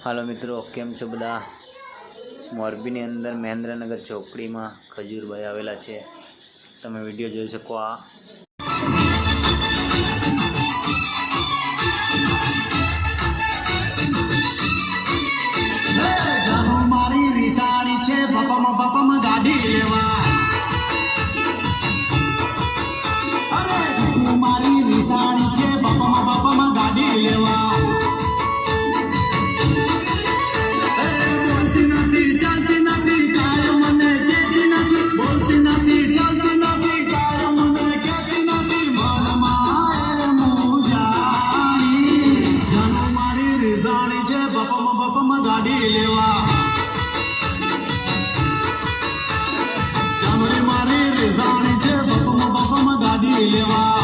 હાલો મિત્રો, કેમ છો બધા? મોરબીની અંદર મહેન્દ્રનગર ચોકડીમાં ખજૂરભાઈ આવેલા છે. તમે વિડીયો જોઈ શકો. આ મારી રીસાણી છે, બપમ ગાડી લેવા. અરે તું મારી રીસાણી છે, બપમ ગાડી લેવા. ગાડી લેવા મારી રીસાણી છે, બપમ ગાડી લેવા.